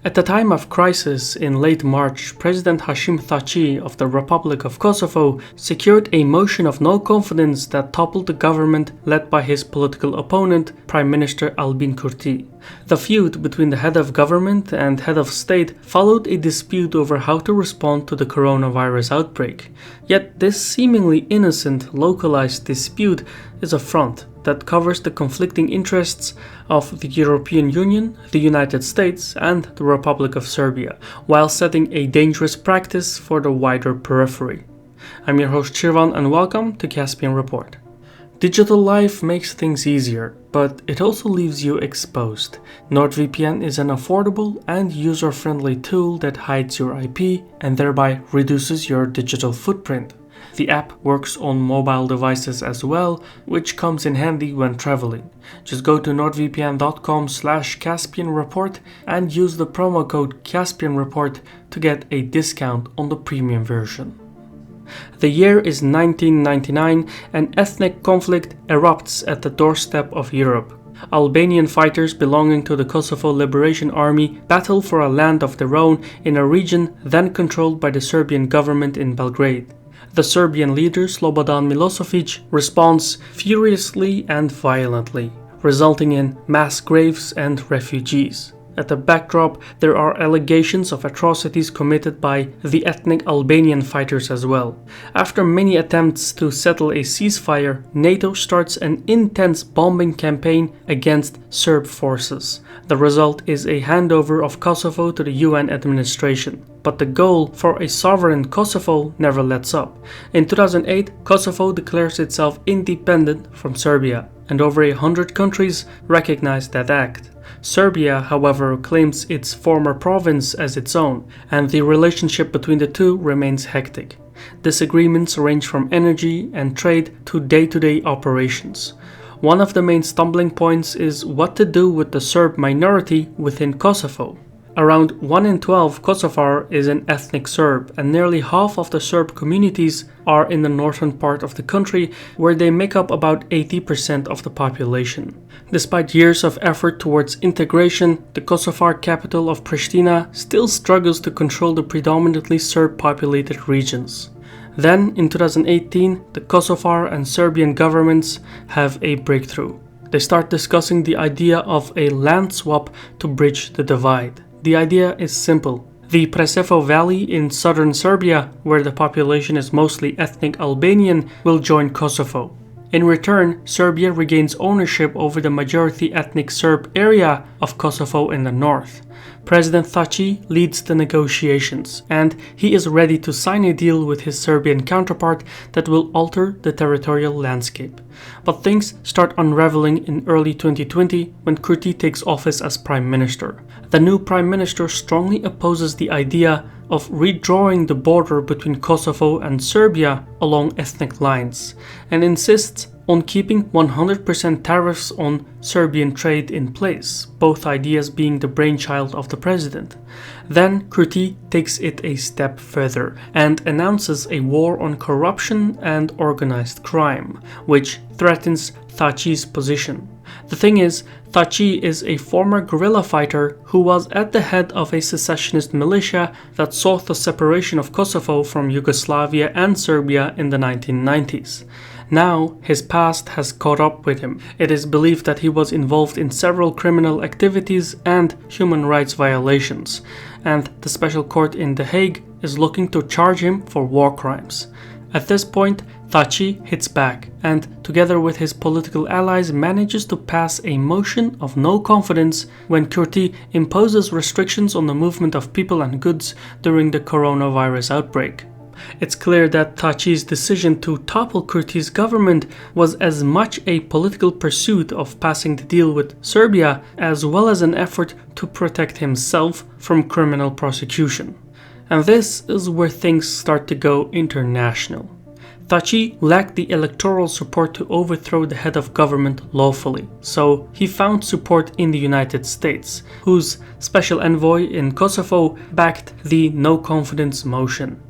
At the time of crisis in late March, President Hashim Thaçi of the Republic of Kosovo secured a motion of no confidence that toppled the government led by his political opponent, Prime Minister Albin Kurti. The feud between the head of government and head of state followed a dispute over how to respond to the coronavirus outbreak. Yet this seemingly innocent, localized dispute is a front that covers the conflicting interests of the European Union, the United States, and the Republic of Serbia, while setting a dangerous practice for the wider periphery. I'm your host Shirvan and welcome to Caspian Report. Digital life makes things easier, but it also leaves you exposed. NordVPN is an affordable and user-friendly tool that hides your IP and thereby reduces your digital footprint. The app works on mobile devices as well, which comes in handy when traveling. Just go to nordvpn.com/CaspianReport and use the promo code CaspianReport to get a discount on the premium version. The year is 1999 and ethnic conflict erupts at the doorstep of Europe. Albanian fighters belonging to the Kosovo Liberation Army battle for a land of their own in a region then controlled by the Serbian government in Belgrade. The Serbian leader Slobodan Milosevic responds furiously and violently, resulting in mass graves and refugees. At the backdrop, there are allegations of atrocities committed by the ethnic Albanian fighters as well. After many attempts to settle a ceasefire, NATO starts an intense bombing campaign against Serb forces. The result is a handover of Kosovo to the UN administration. But the goal for a sovereign Kosovo never lets up. In 2008, Kosovo declares itself independent from Serbia, and over 100 countries recognize that act. Serbia, however, claims its former province as its own, and the relationship between the two remains hectic. Disagreements range from energy and trade to day-to-day operations. One of the main stumbling points is what to do with the Serb minority within Kosovo. Around 1 in 12 Kosovar is an ethnic Serb, and nearly half of the Serb communities are in the northern part of the country, where they make up about 80% of the population. Despite years of effort towards integration, the Kosovar capital of Pristina still struggles to control the predominantly Serb-populated regions. Then, in 2018, the Kosovar and Serbian governments have a breakthrough. They start discussing the idea of a land swap to bridge the divide. The idea is simple. The Preševo Valley in southern Serbia, where the population is mostly ethnic Albanian, will join Kosovo. In return, Serbia regains ownership over the majority ethnic Serb area of Kosovo in the north. President Thaçi leads the negotiations, and he is ready to sign a deal with his Serbian counterpart that will alter the territorial landscape. But things start unraveling in early 2020 when Kurti takes office as prime minister. The new prime minister strongly opposes the idea of redrawing the border between Kosovo and Serbia along ethnic lines, and insists on keeping 100% tariffs on Serbian trade in place, both ideas being the brainchild of the president. Then Kurti takes it a step further and announces a war on corruption and organized crime, which threatens Thaçi's position. The thing is, Thaçi is a former guerrilla fighter who was at the head of a secessionist militia that sought the separation of Kosovo from Yugoslavia and Serbia in the 1990s. Now, his past has caught up with him. It is believed that he was involved in several criminal activities and human rights violations, and the special court in The Hague is looking to charge him for war crimes. At this point, Thaçi hits back and, together with his political allies, manages to pass a motion of no confidence when Kurti imposes restrictions on the movement of people and goods during the coronavirus outbreak. It's clear that Thaçi's decision to topple Kurti's government was as much a political pursuit of passing the deal with Serbia as well as an effort to protect himself from criminal prosecution. And this is where things start to go international. Thaçi lacked the electoral support to overthrow the head of government lawfully, so he found support in the United States, whose special envoy in Kosovo backed the no-confidence motion.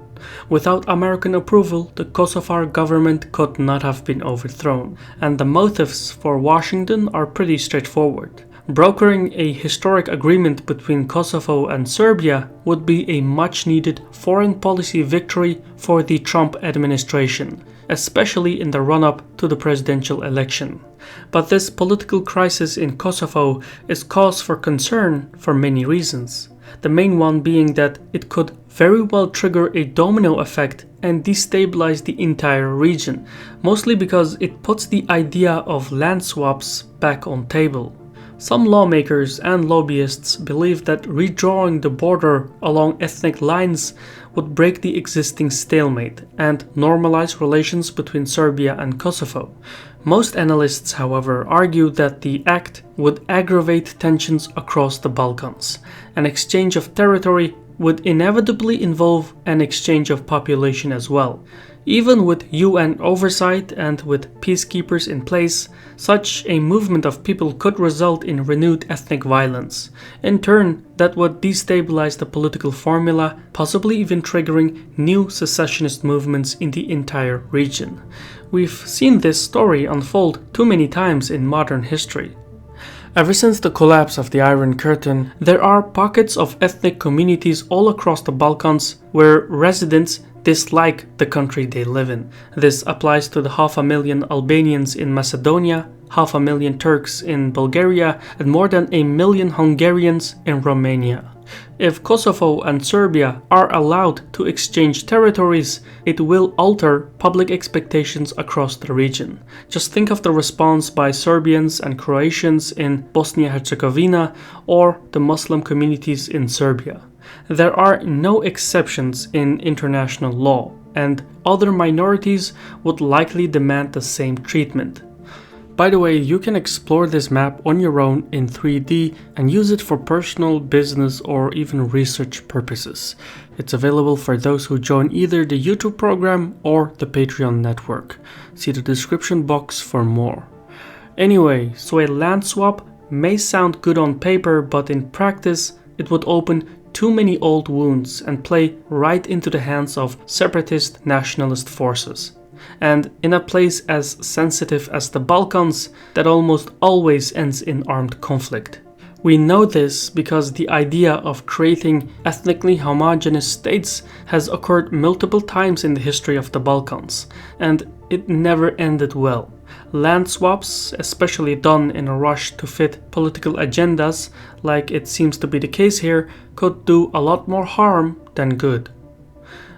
Without American approval, the Kosovar government could not have been overthrown, and the motives for Washington are pretty straightforward. Brokering a historic agreement between Kosovo and Serbia would be a much-needed foreign policy victory for the Trump administration, especially in the run-up to the presidential election. But this political crisis in Kosovo is cause for concern for many reasons. The main one being that it could very well trigger a domino effect and destabilize the entire region, mostly because it puts the idea of land swaps back on table. Some lawmakers and lobbyists believe that redrawing the border along ethnic lines would break the existing stalemate and normalize relations between Serbia and Kosovo. Most analysts, however, argue that the act would aggravate tensions across the Balkans. An exchange of territory would inevitably involve an exchange of population as well. Even with UN oversight and with peacekeepers in place, such a movement of people could result in renewed ethnic violence. In turn, that would destabilize the political formula, possibly even triggering new secessionist movements in the entire region. We've seen this story unfold too many times in modern history. Ever since the collapse of the Iron Curtain, there are pockets of ethnic communities all across the Balkans where residents dislike the country they live in. This applies to the 500,000 Albanians in Macedonia, 500,000 Turks in Bulgaria, and more than 1 million Hungarians in Romania. If Kosovo and Serbia are allowed to exchange territories, it will alter public expectations across the region. Just think of the response by Serbians and Croatians in Bosnia-Herzegovina or the Muslim communities in Serbia. There are no exceptions in international law, and other minorities would likely demand the same treatment. By the way, you can explore this map on your own in 3D and use it for personal, business, or even research purposes. It's available for those who join either the YouTube program or the Patreon network. See the description box for more. Anyway, so a land swap may sound good on paper, but in practice, it would open too many old wounds and play right into the hands of separatist nationalist forces. And in a place as sensitive as the Balkans, that almost always ends in armed conflict. We know this because the idea of creating ethnically homogeneous states has occurred multiple times in the history of the Balkans, and it never ended well. Land swaps, especially done in a rush to fit political agendas, like it seems to be the case here, could do a lot more harm than good.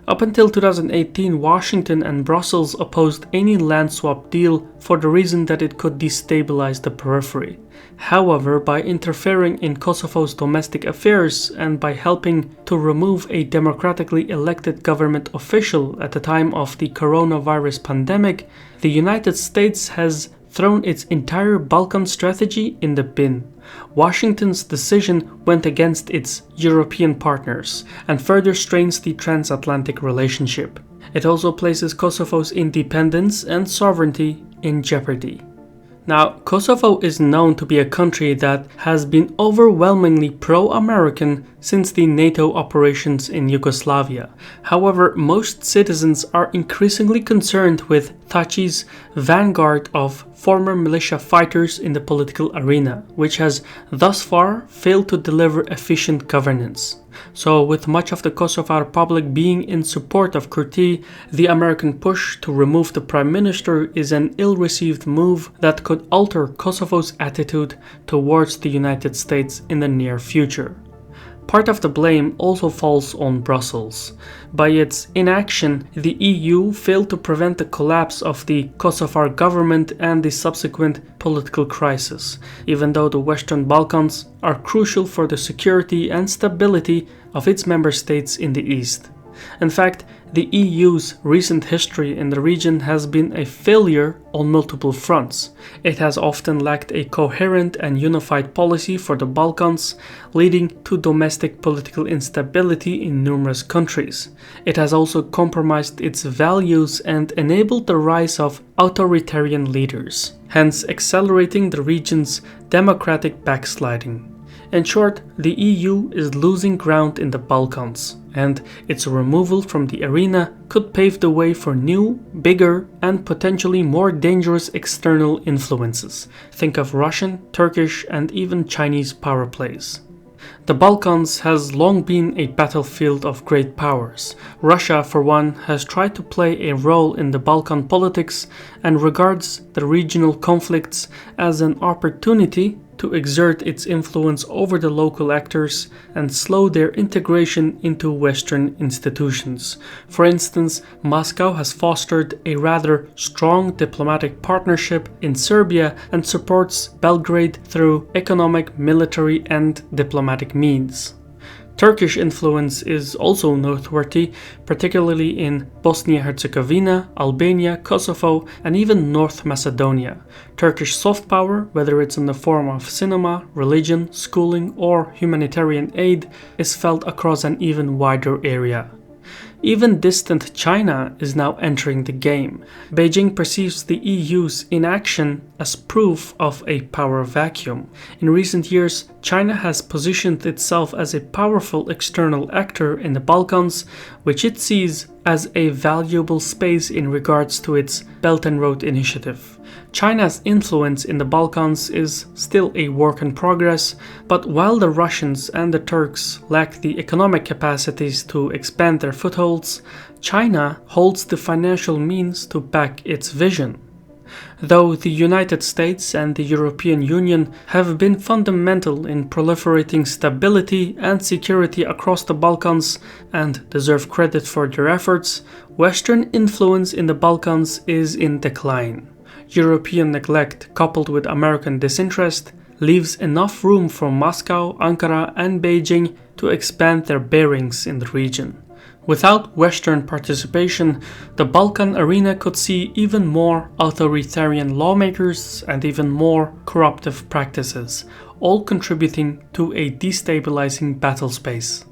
Up until 2018, Washington and Brussels opposed any land swap deal for the reason that it could destabilize the periphery. However, by interfering in Kosovo's domestic affairs and by helping to remove a democratically elected government official at the time of the coronavirus pandemic, the United States has thrown its entire Balkan strategy in the bin. Washington's decision went against its European partners and further strains the transatlantic relationship. It also places Kosovo's independence and sovereignty in jeopardy. Now, Kosovo is known to be a country that has been overwhelmingly pro-American since the NATO operations in Yugoslavia. However, most citizens are increasingly concerned with Thaçi's vanguard of former militia fighters in the political arena, which has thus far failed to deliver efficient governance. So, with much of the Kosovar public being in support of Kurti, the American push to remove the prime minister is an ill-received move that could alter Kosovo's attitude towards the United States in the near future. Part of the blame also falls on Brussels. By its inaction, the EU failed to prevent the collapse of the Kosovar government and the subsequent political crisis, even though the Western Balkans are crucial for the security and stability of its member states in the east. In fact, the EU's recent history in the region has been a failure on multiple fronts. It has often lacked a coherent and unified policy for the Balkans, leading to domestic political instability in numerous countries. It has also compromised its values and enabled the rise of authoritarian leaders, hence accelerating the region's democratic backsliding. In short, the EU is losing ground in the Balkans, and its removal from the arena could pave the way for new, bigger, and potentially more dangerous external influences. Think of Russian, Turkish, and even Chinese power plays. The Balkans has long been a battlefield of great powers. Russia, for one, has tried to play a role in the Balkan politics and regards the regional conflicts as an opportunity to exert its influence over the local actors and slow their integration into Western institutions. For instance, Moscow has fostered a rather strong diplomatic partnership in Serbia and supports Belgrade through economic, military, and diplomatic means. Turkish influence is also noteworthy, particularly in Bosnia-Herzegovina, Albania, Kosovo, and even North Macedonia. Turkish soft power, whether it's in the form of cinema, religion, schooling, or humanitarian aid, is felt across an even wider area. Even distant China is now entering the game. Beijing perceives the EU's inaction as proof of a power vacuum. In recent years, China has positioned itself as a powerful external actor in the Balkans, which it sees as a valuable space in regards to its Belt and Road Initiative. China's influence in the Balkans is still a work in progress, but while the Russians and the Turks lack the economic capacities to expand their footholds, China holds the financial means to back its vision. Though the United States and the European Union have been fundamental in proliferating stability and security across the Balkans and deserve credit for their efforts, Western influence in the Balkans is in decline. European neglect coupled with American disinterest leaves enough room for Moscow, Ankara, and Beijing to expand their bearings in the region. Without Western participation, the Balkan arena could see even more authoritarian lawmakers and even more corruptive practices, all contributing to a destabilizing battle space.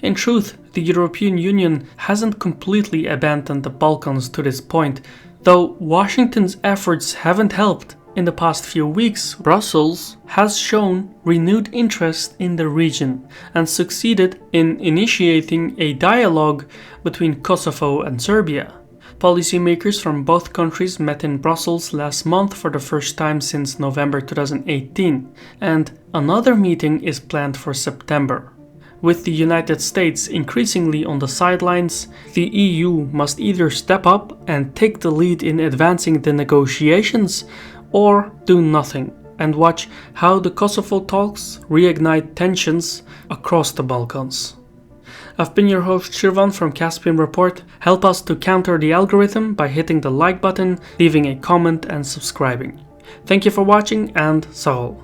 In truth, the European Union hasn't completely abandoned the Balkans to this point, though Washington's efforts haven't helped. In the past few weeks, Brussels has shown renewed interest in the region and succeeded in initiating a dialogue between Kosovo and Serbia. Policymakers from both countries met in Brussels last month for the first time since November 2018, and another meeting is planned for September. With the United States increasingly on the sidelines, the EU must either step up and take the lead in advancing the negotiations, or do nothing and watch how the Kosovo talks reignite tensions across the Balkans. I've been your host Shirvan from Caspian Report. Help us to counter the algorithm by hitting the like button, leaving a comment and subscribing. Thank you for watching, and Sahol.